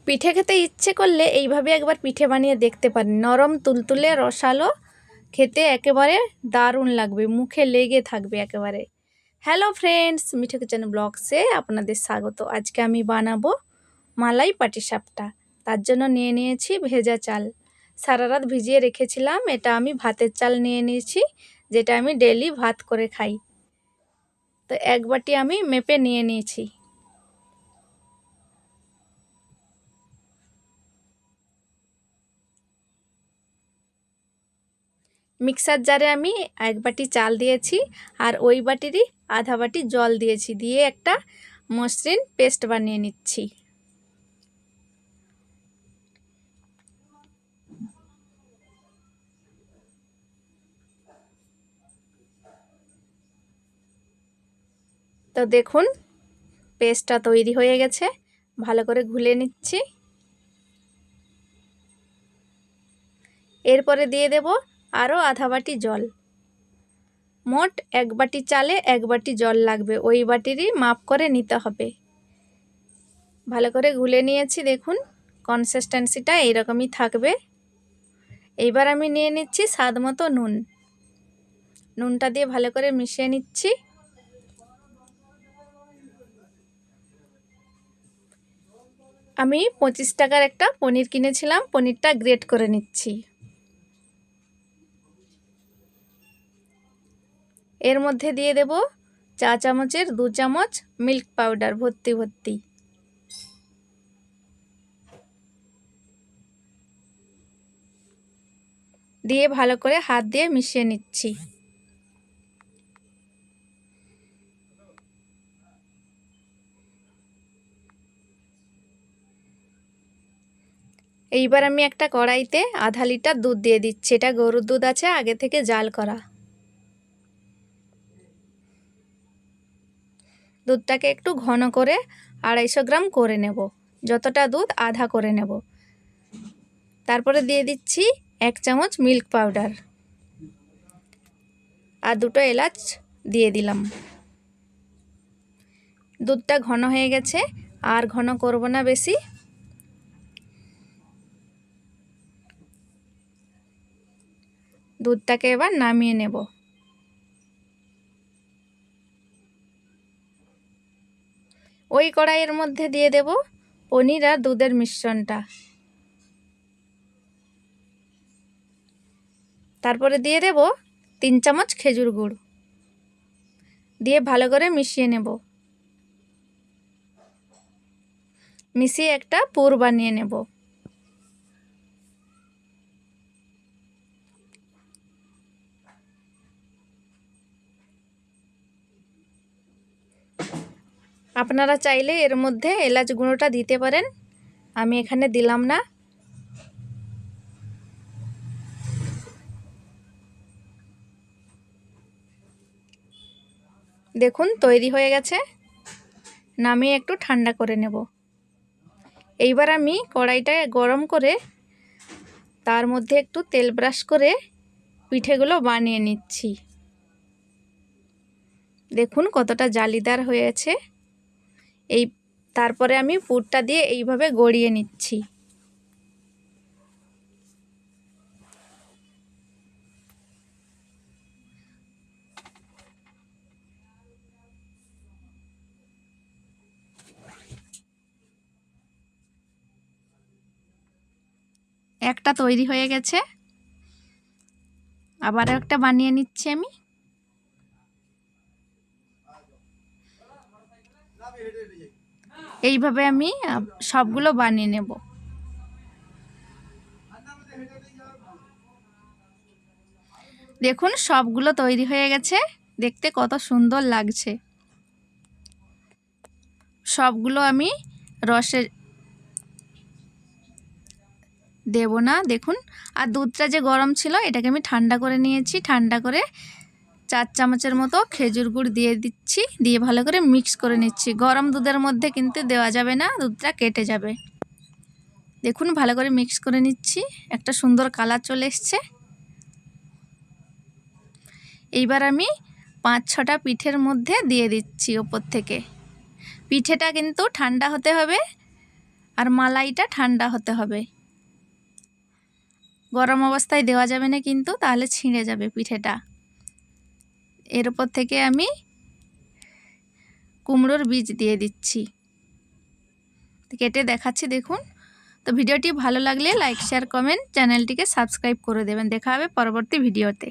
পিঠে খেতে ইচ্ছে করলে এইভাবে একবার পিঠে বানিয়ে দেখতে পারেন। নরম তুলতুলে রসালো, খেতে একেবারে দারুণ লাগবে, মুখে লেগে থাকবে একেবারে। হ্যালো ফ্রেন্ডস, মিঠু কিচেন ব্লগসে আপনাদের স্বাগত। আজকে আমি বানাবো মালাই পাটিসাপটা। তার জন্য নিয়ে নিয়েছি ভেজা চাল। সারা রাত ভিজিয়ে রেখেছিলাম। এটা আমি ভাতের চাল নিয়ে নিয়েছি, যেটা আমি ডেলি ভাত করে খাই। তো এক বাটি আমি মেপে নিয়ে নিয়েছি। মিক্সার জারে আমি এক বাটি চাল দিয়েছি, আর ওই বাটিরই আধা বাটি জল দিয়েছি, দিয়ে একটা মসৃণ পেস্ট বানিয়ে নিচ্ছি। তো দেখুন পেস্টটা তৈরি হয়ে গেছে, ভালো করে ঘুলে নিচ্ছি। এরপরে দিয়ে দেব আরও আধা বাটি জল। মোট এক বাটি চালে এক বাটি জল লাগবে, ওই বাটিরই মাপ করে নিতে হবে। ভালো করে ঘুলে নিয়েছি, দেখুন কনসিস্টেন্সিটা এইরকমই থাকবে। এইবার আমি নিয়ে নিচ্ছি স্বাদ মতো নুন। নুনটা দিয়ে ভালো করে মিশিয়ে নিচ্ছি। আমি 25 টাকার একটা পনির কিনেছিলাম, পনিরটা গ্রেট করে নিচ্ছি। এর মধ্যে দিয়ে দেব চা চামচের 2 চামচ মিল্ক পাউডার ভর্তি ভর্তি। দিয়ে ভালো করে হাত দিয়ে মিশিয়ে নিচ্ছি। এইবার আমি একটা কড়াইতে আধা লিটার দুধ দিয়ে দিচ্ছি। এটা গরুর দুধ আছে, আগে থেকে জাল করা। দুধটাকে একটু ঘন করে 250 গ্রাম করে নেব, যতটা দুধ আধা করে নেব। তারপরে দিয়ে দিচ্ছি 1 চামচ মিল্ক পাউডার, আর 2টো এলাচ দিয়ে দিলাম। দুধটা ঘন হয়ে গেছে, আর ঘন করব না বেশি। দুধটাকে এবার নামিয়ে নেব। ওই কড়াইয়ের মধ্যে দিয়ে দেব পনির আর দুধের মিশ্রণটা। তারপরে দিয়ে দেব 3 চামচ খেজুর গুড়, দিয়ে ভালো করে মিশিয়ে নেব। মিশিয়ে একটা পুর বানিয়ে নেব। আপনারা চাইলে এর মধ্যে এলাচ গুঁড়োটা দিতে পারেন, আমি এখানে দিলাম না। দেখুন তৈরি হয়ে গেছে। নামিয়ে একটু ঠান্ডা করে নেব। এইবার আমি কড়াইটা গরম করে তার মধ্যে একটু তেল ব্রাশ করে পিঠেগুলো বানিয়ে নিচ্ছি। দেখুন কতটা জালিদার হয়েছে। তারপরে আমি পুরটা দিয়ে এইভাবে গড়িয়ে নিচ্ছি। একটা তৈরি হয়ে গেছে, আবার একটা বানিয়ে নিচ্ছি আমি। এইভাবে আমি সবগুলো বানিয়ে নেব। দেখুন সবগুলো তৈরি হয়ে গেছে, দেখতে কত সুন্দর লাগছে। সবগুলো আমি রসে দেব না, দেখুন। আর দুধটা যে গরম ছিল, এটাকে আমি ঠান্ডা করে নিয়েছি। ঠান্ডা করে 4 চামচের মতো খেজুর গুড় দিয়ে দিচ্ছি, দিয়ে ভালো করে মিক্স করে নিচ্ছি। গরম দুধের মধ্যে কিন্তু দেওয়া যাবে না, দুধটা কেটে যাবে। দেখুন ভালো করে মিক্স করে নিচ্ছি, একটা সুন্দর কালার চলে এসছে। এইবার আমি 5-6টা পিঠের মধ্যে দিয়ে দিচ্ছি ওপর থেকে। পিঠেটা কিন্তু ঠান্ডা হতে হবে, আর মালাইটা ঠান্ডা হতে হবে, গরম অবস্থায় দেওয়া যাবে না কিন্তু, তাহলে ছিঁড়ে যাবে পিঠেটা। এর উপর থেকে আমি কুমড়োর বীজ দিয়ে দিচ্ছি, কেটে দেখাচ্ছি দেখুন। তো ভিডিওটি ভালো লাগলে লাইক শেয়ার কমেন্ট, চ্যানেলটিকে সাবস্ক্রাইব করে দেবেন। দেখা হবে পরবর্তী ভিডিওতে।